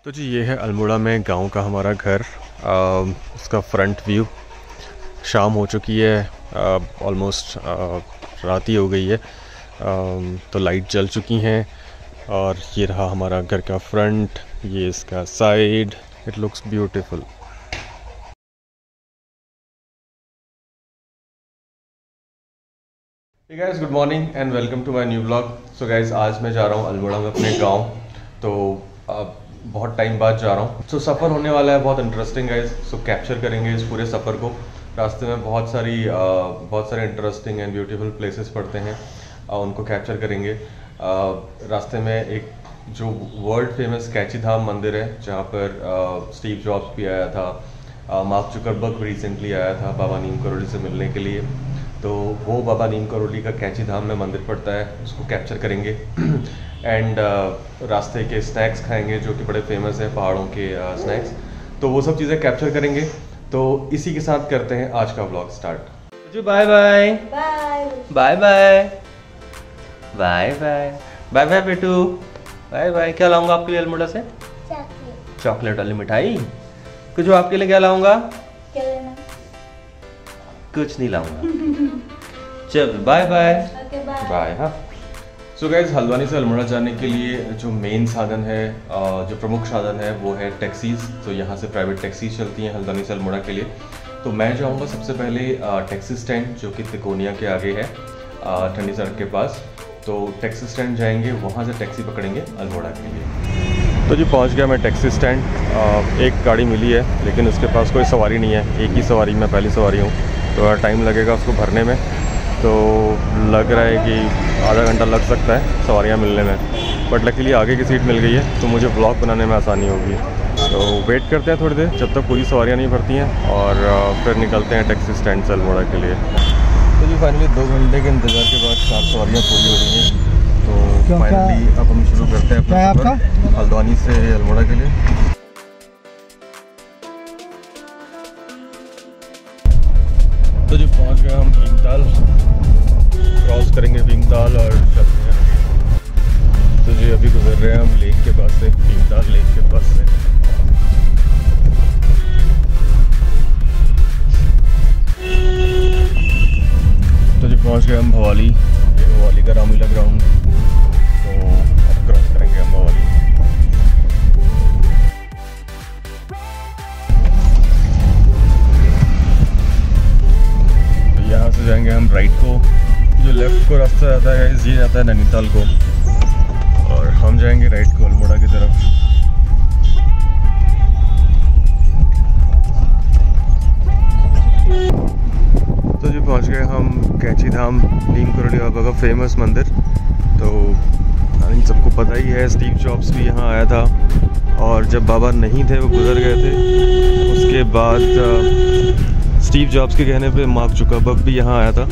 तो जी ये है अल्मोड़ा में गांव का हमारा घर। उसका फ्रंट व्यू। शाम हो चुकी है, ऑलमोस्ट रात ही हो गई है। तो लाइट जल चुकी हैं और ये रहा हमारा घर का फ्रंट, ये इसका side. It looks beautiful. Hey guys, good morning and welcome to my new blog. So guys, आज मैं जा रहा हूँ अल्मोड़ा में अपने गांव। तो बहुत टाइम बाद जा रहा हूँ। सो सफ़र होने वाला है बहुत इंटरेस्टिंग गाइस। सो कैप्चर करेंगे इस पूरे सफ़र को। रास्ते में बहुत सारे इंटरेस्टिंग एंड ब्यूटीफुल प्लेसेस पड़ते हैं, उनको कैप्चर करेंगे। रास्ते में एक जो वर्ल्ड फेमस कैची धाम मंदिर है, जहाँ पर स्टीव जॉब्स भी आया था, मार्क जुकरबर्ग रिसेंटली आया था बाबा नीम करोली से मिलने के लिए। तो वो बाबा नीम करोली का कैची धाम में मंदिर पड़ता है, उसको कैप्चर करेंगे। एंड रास्ते के स्नैक्स खाएंगे जो कि बड़े फेमस हैं, पहाड़ों के स्नैक्स। तो वो सब चीज़ें कैप्चर करेंगे। तो इसी के साथ करते हैं आज का व्लॉग स्टार्ट। जी bye bye bye bye bye bye bye bye bye बेटू, बाय बाय। क्या लाऊंगा आपके लिए अल्मोड़ा से? चॉकलेट वाली मिठाई। कुछ आपके लिए क्या लाऊंगा? कुछ नहीं लाऊंगा। चल बाय बाय बाय। हाँ। सो गाइज, हल्द्वानी से अल्मोड़ा जाने के लिए जो मेन साधन है, जो प्रमुख साधन है, वो है टैक्सीज। तो यहाँ से प्राइवेट टैक्सी चलती हैं हल्द्वानी से अल्मोड़ा के लिए। तो मैं जाऊँगा सबसे पहले टैक्सी स्टैंड, जो कि तिकोनिया के आगे है, ठंडी सड़क के पास। तो टैक्सी स्टैंड जाएंगे, वहाँ से टैक्सी पकड़ेंगे अल्मोड़ा के लिए। तो जी पहुँच गया मैं टैक्सी स्टैंड। एक गाड़ी मिली है लेकिन उसके पास कोई सवारी नहीं है, एक ही सवारी, मैं पहली सवारी हूँ। तो टाइम लगेगा उसको भरने में। तो लग रहा है कि आधा घंटा लग सकता है सवारियाँ मिलने में, बट लकीली आगे की सीट मिल गई है, तो मुझे ब्लॉग बनाने में आसानी होगी। तो वेट करते हैं थोड़ी देर जब तक पूरी सवारियाँ नहीं भरती हैं, और फिर निकलते हैं टैक्सी स्टैंड से अल्मोड़ा के लिए। तो जी फाइनली 2 घंटे के इंतज़ार के बाद 4 सवारियाँ पूरी हो गई हैं। तो फाइनली अब हम शुरू करते हैं अपना सफ़र हल्द्वानी से अल्मोड़ा के लिए। तो जी पहुंच गए हम भीमताल, क्रॉस करेंगे भीमताल और चलते हैं आगे। तो जी अभी गुजर रहे हैं हम लेक के पास से, भीमताल लेक के पास से। तो जी पहुंच गए हम भवाली, ये भवाली का रामलीला ग्राउंड। तो अब क्रॉस करेंगे हम भवाली। यहाँ से जाएंगे हम राइट को, जो लेफ्ट को रास्ता जाता है ये जाता है नैनीताल को, और हम जाएंगे राइट को अल्मोड़ा की तरफ। तो जी पहुँच गए हम कैची धाम, नीम करोली बाबा का फेमस मंदिर। तो आई सबको पता ही है, स्टीव जॉब्स भी यहाँ आया था, और जब बाबा नहीं थे, वो गुजर गए थे, उसके बाद स्टीव जॉब्स के कहने पे मार्क जुकरबर्ग भी यहाँ आया था।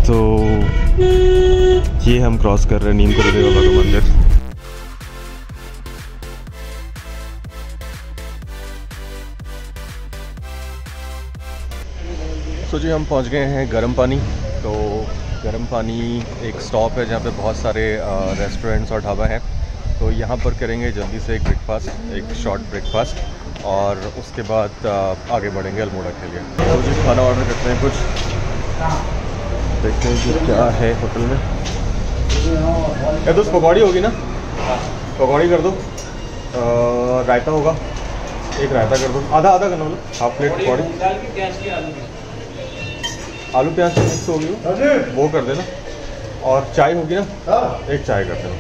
तो ये हम क्रॉस कर रहे हैं नीम करोली बाबा का मंदिर। तो जी हम पहुँच गए हैं गर्म पानी। तो गर्म पानी एक स्टॉप है जहाँ पे बहुत सारे रेस्टोरेंट्स और ढाबा हैं। तो यहाँ पर करेंगे जल्दी से एक ब्रेकफास्ट, एक शॉर्ट ब्रेकफास्ट, और उसके बाद आगे बढ़ेंगे अल्मोड़ा के लिए। तो जी खाना ऑर्डर करते हैं कुछ, देखते हैं कि क्या है होटल में। क्या दोस्त, पकौड़ी होगी ना? पकौड़ी कर दो। रायता होगा, एक रायता कर दो, आधा आधा करना, मतलब हाफ प्लेट पकौड़ी। आलू प्याज मिक्स होगी वो कर देना, और चाय होगी ना, एक चाय कर देना।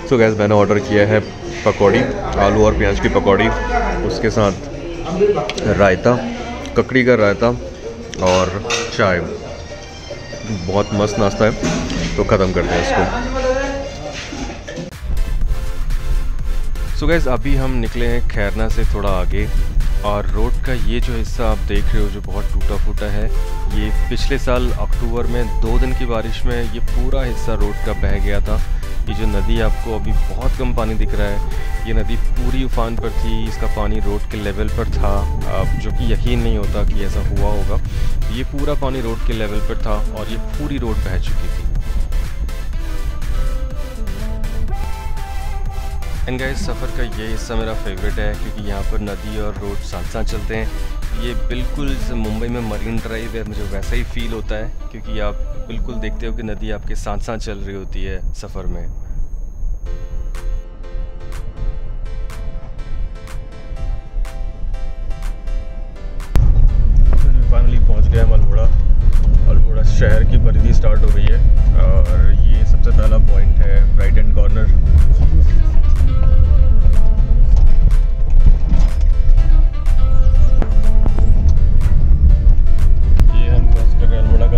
तो गैस मैंने ऑर्डर किया है पकौड़ी, आलू और प्याज की पकौड़ी, उसके साथ रायता, ककड़ी का रायता और चाय। बहुत मस्त नाश्ता है। तो ख़त्म करते हैं इसको। सो गैस अभी हम निकले हैं खैरना से थोड़ा आगे, और रोड का ये जो हिस्सा आप देख रहे हो जो बहुत टूटा फूटा है, ये पिछले साल अक्टूबर में 2 दिन की बारिश में ये पूरा हिस्सा रोड का बह गया था। ये जो नदी आपको अभी बहुत कम पानी दिख रहा है, ये नदी पूरी उफान पर थी, इसका पानी रोड के लेवल पर था, जो कि यकीन नहीं होता कि ऐसा हुआ होगा। ये पूरा पानी रोड के लेवल पर था और ये पूरी रोड बह चुकी थी। एंड गाइस, सफ़र का ये हिस्सा मेरा फेवरेट है क्योंकि यहाँ पर नदी और रोड साथ साथ चलते हैं। ये बिल्कुल मुंबई में मरीन ड्राइव है, मुझे वैसा ही फील होता है क्योंकि आप बिल्कुल देखते हो कि नदी आपके साथ साथ चल रही होती है सफ़र में। फाइनली पहुँच गया अल्मोड़ा। अल्मोड़ा शहर की परिधि स्टार्ट हो गई है और ये सबसे पहला पॉइंट है right hand corner.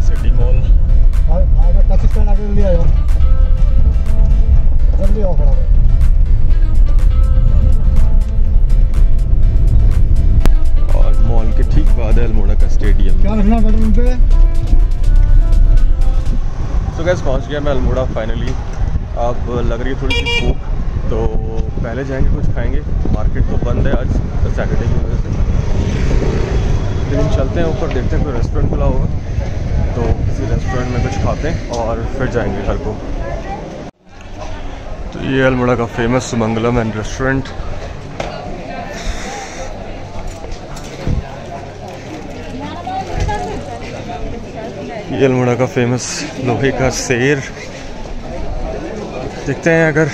City mall और मॉल के ठीक बाद है अल्मोड़ा का स्टेडियम। क्या रखना बेडरूम पे? तो गाइस, पहुंच गया मैं अल्मोड़ा फाइनली। अब लग रही है थोड़ी सी भूख, तो पहले जाएंगे कुछ खाएंगे। मार्केट तो बंद है आज सैटरडे की वजह से, लेकिन चलते हैं ऊपर, देखते हैं कोई रेस्टोरेंट खुला होगा तो किसी रेस्टोरेंट में कुछ खाते हैं और फिर जाएंगे घर को। तो ये अल्मोड़ा का फेमस सुमंगलम एंड रेस्टोरेंट। ये अल्मोड़ा का फेमस लोहे का शेर। देखते हैं अगर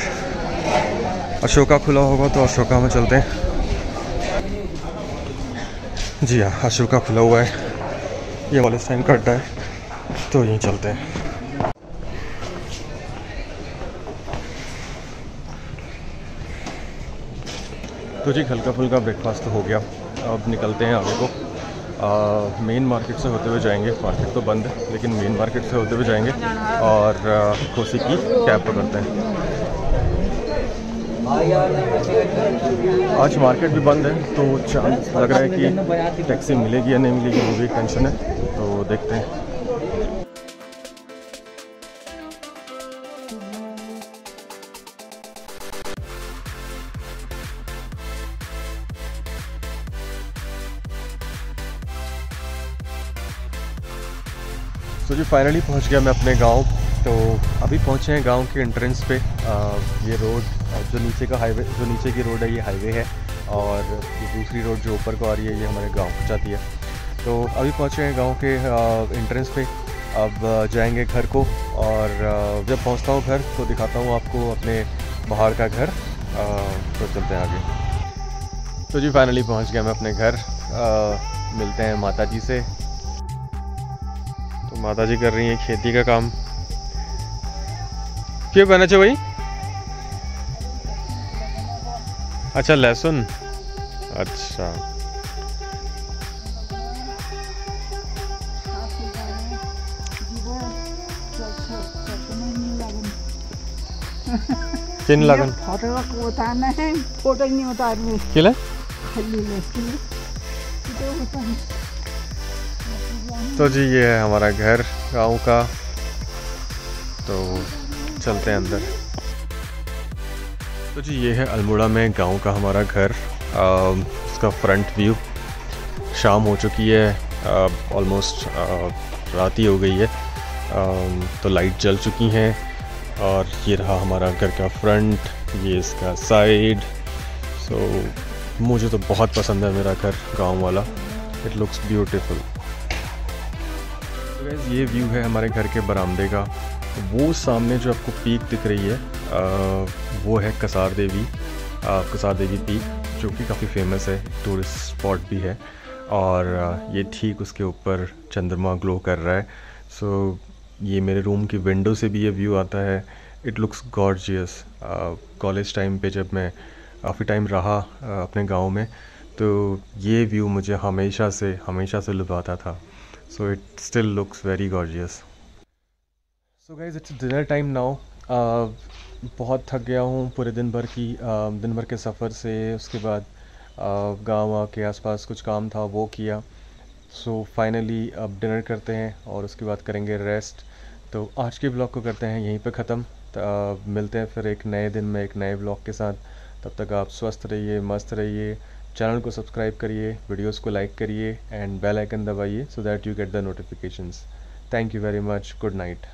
अशोका खुला होगा तो अशोका में चलते हैं। जी हाँ, अशोका खुला हुआ है। ये वाले टाइम का अड्डा है तो यहीं चलते हैं। तो जी, हल्का फुल्का ब्रेकफास्ट तो हो गया। अब निकलते हैं आगे को। मेन मार्केट से होते हुए जाएंगे। मार्केट तो बंद है लेकिन मेन मार्केट से होते हुए जाएंगे और कोसी की कैब पकड़ते हैं। आज मार्केट भी बंद है तो चांस लग रहा है कि टैक्सी मिलेगी या नहीं मिलेगी, वो भी टेंशन है, तो देखते हैं। तो जी, फाइनली पहुंच गया मैं अपने गांव। तो अभी पहुंचे हैं गांव के एंट्रेंस पे। ये रोड जो नीचे का हाईवे, जो नीचे की रोड है ये हाईवे है और ये दूसरी रोड जो ऊपर को आ रही है ये हमारे गांव को जाती है। तो अभी पहुंचे हैं गांव के एंट्रेंस पे। अब जाएंगे घर को और जब पहुंचता हूं घर तो दिखाता हूं आपको अपने बाहर का घर। तो चलते हैं आगे। तो जी, फाइनली पहुंच गया मैं अपने घर। मिलते हैं माता जी से। तो माता जी कर रही हैं खेती का काम। क्यों बना चाहिए भाई? अच्छा, लहसुन। अच्छा, किन लगन फोटो उतारना है, फोटो नहीं उतारनी किले तो जी, ये है हमारा घर गांव का। तो चलते हैं अंदर। तो जी, ये है अल्मोड़ा में गांव का हमारा घर। इसका फ्रंट व्यू। शाम हो चुकी है, ऑलमोस्ट रात ही हो गई है। तो लाइट जल चुकी हैं और ये रहा हमारा घर का फ्रंट, ये इसका साइड। सो मुझे तो बहुत पसंद है मेरा घर गांव वाला। It looks beautiful. तो गाइस, ये व्यू है हमारे घर के बरामदे का। वो सामने जो आपको पीक दिख रही है वो है कसार देवी पीक, जो कि काफ़ी फेमस है, टूरिस्ट स्पॉट भी है। और ये ठीक उसके ऊपर चंद्रमा ग्लो कर रहा है। सो ये मेरे रूम की विंडो से भी ये व्यू आता है। It looks gorgeous. College time पे जब मैं काफ़ी टाइम रहा अपने गांव में, तो ये व्यू मुझे हमेशा से लुभाता था। So it still looks very gorgeous. So guys, it's dinner time now. बहुत थक गया हूँ पूरे दिन भर के सफ़र से। उसके बाद गाँव के आसपास कुछ काम था वो किया। सो फाइनली अब डिनर करते हैं और उसके बाद करेंगे रेस्ट। तो आज के ब्लॉग को करते हैं यहीं पे ख़त्म। मिलते हैं फिर एक नए दिन में एक नए ब्लॉग के साथ। तब तक आप स्वस्थ रहिए, मस्त रहिए। चैनल को सब्सक्राइब करिए, वीडियोस को लाइक करिए एंड बेल आइकन दबाइए so that you get the notifications. Thank you very much. Good night.